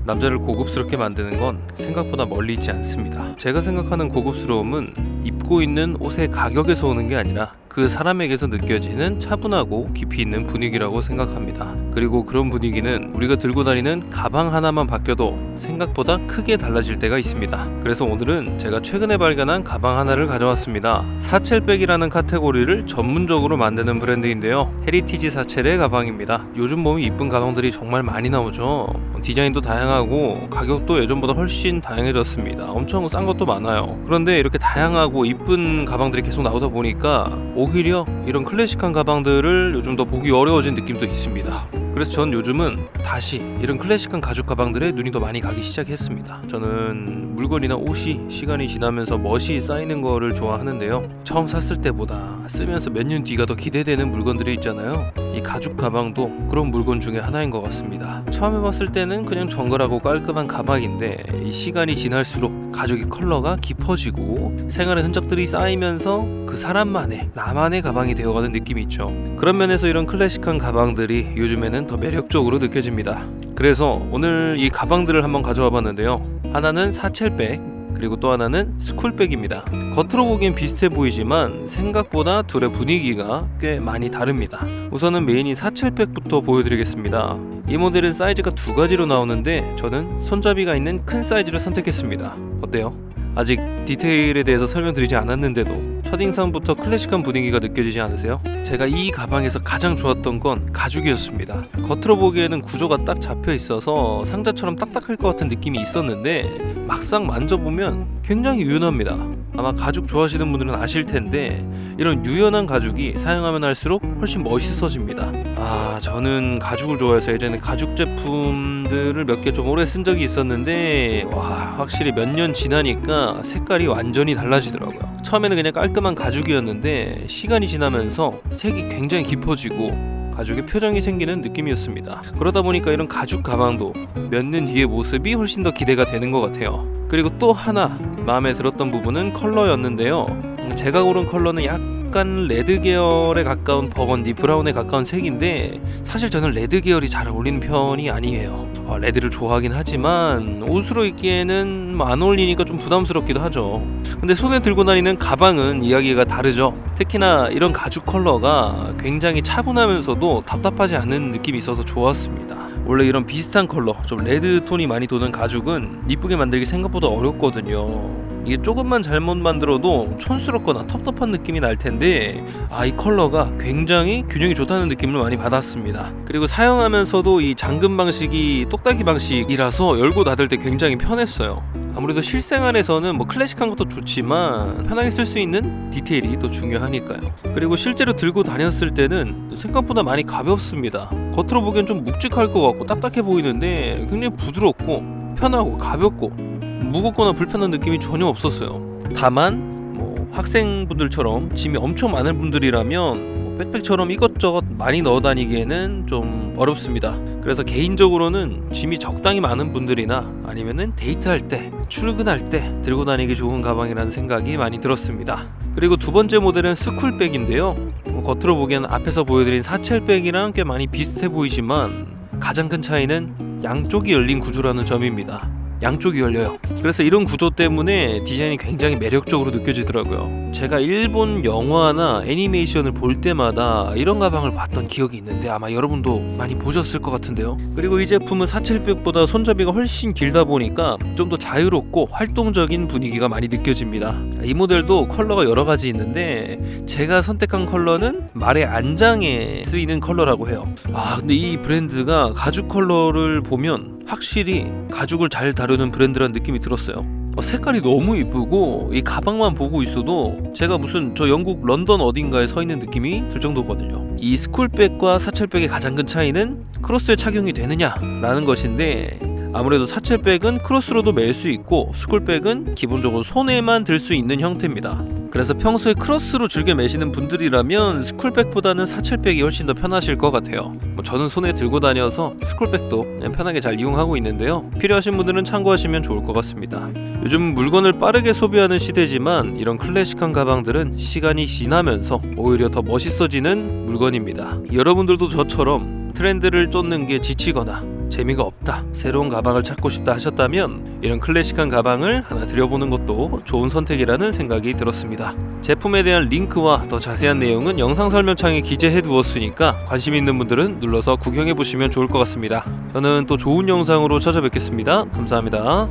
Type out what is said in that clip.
남자를 고급스럽게 만드는 건 생각보다 멀리 있지 않습니다. 제가 생각하는 고급스러움은 입고 있는 옷의 가격에서 오는 게 아니라 그 사람에게서 느껴지는 차분하고 깊이 있는 분위기라고 생각합니다. 그리고 그런 분위기는 우리가 들고 다니는 가방 하나만 바뀌어도 생각보다 크게 달라질 때가 있습니다. 그래서 오늘은 제가 최근에 발견한 가방 하나를 가져왔습니다. 사첼백이라는 카테고리를 전문적으로 만드는 브랜드인데요. 헤리티지 사첼의 가방입니다. 요즘 보면 이쁜 가방들이 정말 많이 나오죠. 디자인도 다양하고 가격도 예전보다 훨씬 다양해졌습니다. 엄청 싼 것도 많아요. 그런데 이렇게 다양하고 이쁜 가방들이 계속 나오다 보니까 오히려 이런 클래식한 가방들을 요즘 더 보기 어려워진 느낌도 있습니다. 그래서 전 요즘은 다시 이런 클래식한 가죽 가방들에 눈이 더 많이 가기 시작했습니다. 저는 물건이나 옷이 시간이 지나면서 멋이 쌓이는 거를 좋아하는데요. 처음 샀을 때보다 쓰면서 몇 년 뒤가 더 기대되는 물건들이 있잖아요. 이 가죽 가방도 그런 물건 중에 하나인 것 같습니다. 처음에 봤을 때는 그냥 정갈하고 깔끔한 가방인데 이 시간이 지날수록 가죽의 컬러가 깊어지고 생활의 흔적들이 쌓이면서 그 사람만의 나만의 가방이 되어가는 느낌이 있죠. 그런 면에서 이런 클래식한 가방들이 요즘에는 더 매력적으로 느껴집니다. 그래서 오늘 이 가방들을 한번 가져와 봤는데요. 하나는 사첼백, 그리고 또 하나는 스쿨백입니다. 겉으로 보기엔 비슷해 보이지만 생각보다 둘의 분위기가 꽤 많이 다릅니다. 우선은 메인인 사첼백부터 보여드리겠습니다. 이 모델은 사이즈가 두 가지로 나오는데 저는 손잡이가 있는 큰 사이즈를 선택했습니다. 어때요? 아직 디테일에 대해서 설명드리지 않았는데도 첫인상부터 클래식한 분위기가 느껴지지 않으세요? 제가 이 가방에서 가장 좋았던 건 가죽이었습니다. 겉으로 보기에는 구조가 딱 잡혀 있어서 상자처럼 딱딱할 것 같은 느낌이 있었는데 막상 만져보면 굉장히 유연합니다. 아마 가죽 좋아하시는 분들은 아실 텐데 이런 유연한 가죽이 사용하면 할수록 훨씬 멋있어집니다. 저는 가죽을 좋아해서 예전에 가죽 제품들을 몇 개 좀 오래 쓴 적이 있었는데 확실히 몇 년 지나니까 색깔이 완전히 달라지더라고요. 처음에는 그냥 깔끔한 가죽이었는데 시간이 지나면서 색이 굉장히 깊어지고 가죽의 표정이 생기는 느낌이었습니다. 그러다 보니까 이런 가죽 가방도 몇 년 뒤의 모습이 훨씬 더 기대가 되는 것 같아요. 그리고 또 하나 마음에 들었던 부분은 컬러였는데요. 제가 고른 컬러는 약간 레드 계열에 가까운 버건디 브라운에 가까운 색인데 사실 저는 레드 계열이 잘 어울리는 편이 아니에요. 레드를 좋아하긴 하지만 옷으로 입기에는 안 어울리니까 좀 부담스럽기도 하죠. 근데 손에 들고 다니는 가방은 이야기가 다르죠. 특히나 이런 가죽 컬러가 굉장히 차분하면서도 답답하지 않은 느낌이 있어서 좋았습니다. 원래 이런 비슷한 컬러, 좀 레드 톤이 많이 도는 가죽은 이쁘게 만들기 생각보다 어렵거든요. 이게 조금만 잘못 만들어도 촌스럽거나 텁텁한 느낌이 날 텐데 이 컬러가 굉장히 균형이 좋다는 느낌을 많이 받았습니다. 그리고 사용하면서도 이 잠금 방식이 똑딱이 방식이라서 열고 닫을 때 굉장히 편했어요. 아무래도 실생활에서는 클래식한 것도 좋지만 편하게 쓸 수 있는 디테일이 또 중요하니까요. 그리고 실제로 들고 다녔을 때는 생각보다 많이 가볍습니다. 겉으로 보기엔 좀 묵직할 것 같고 딱딱해 보이는데 굉장히 부드럽고 편하고 가볍고 무겁거나 불편한 느낌이 전혀 없었어요. 다만 학생분들처럼 짐이 엄청 많은 분들이라면 백팩처럼 이것저것 많이 넣어 다니기에는 좀 어렵습니다. 그래서 개인적으로는 짐이 적당히 많은 분들이나 아니면은 데이트할 때, 출근할 때 들고 다니기 좋은 가방이라는 생각이 많이 들었습니다. 그리고 두 번째 모델은 스쿨백인데요. 겉으로 보기엔 앞에서 보여드린 사첼백이랑 꽤 많이 비슷해 보이지만 가장 큰 차이는 양쪽이 열린 구조라는 점입니다. 양쪽이 열려요. 그래서 이런 구조 때문에 디자인이 굉장히 매력적으로 느껴지더라고요. 제가 일본 영화나 애니메이션을 볼 때마다 이런 가방을 봤던 기억이 있는데 아마 여러분도 많이 보셨을 것 같은데요. 그리고 이 제품은 사첼백보다 손잡이가 훨씬 길다 보니까 좀 더 자유롭고 활동적인 분위기가 많이 느껴집니다. 이 모델도 컬러가 여러 가지 있는데 제가 선택한 컬러는 말의 안장에 쓰이는 컬러라고 해요. 근데 이 브랜드가 가죽 컬러를 보면 확실히 가죽을 잘 다루는 브랜드라는 느낌이 들었어요. 색깔이 너무 이쁘고 이 가방만 보고 있어도 제가 무슨 저 영국 런던 어딘가에 서 있는 느낌이 들 정도거든요. 이 스쿨백과 사첼백의 가장 큰 차이는 크로스에 착용이 되느냐라는 것인데 아무래도 사첼백은 크로스로도 멜 수 있고 스쿨백은 기본적으로 손에만 들 수 있는 형태입니다. 그래서 평소에 크로스로 즐겨 매시는 분들이라면 스쿨백보다는 사첼백이 훨씬 더 편하실 것 같아요. 저는 손에 들고 다녀서 스쿨백도 그냥 편하게 잘 이용하고 있는데요. 필요하신 분들은 참고하시면 좋을 것 같습니다. 요즘 물건을 빠르게 소비하는 시대지만 이런 클래식한 가방들은 시간이 지나면서 오히려 더 멋있어지는 물건입니다. 여러분들도 저처럼 트렌드를 쫓는 게 지치거나 재미가 없다, 새로운 가방을 찾고 싶다 하셨다면 이런 클래식한 가방을 하나 들여보는 것도 좋은 선택이라는 생각이 들었습니다. 제품에 대한 링크와 더 자세한 내용은 영상 설명창에 기재해 두었으니까 관심 있는 분들은 눌러서 구경해 보시면 좋을 것 같습니다. 저는 또 좋은 영상으로 찾아뵙겠습니다. 감사합니다.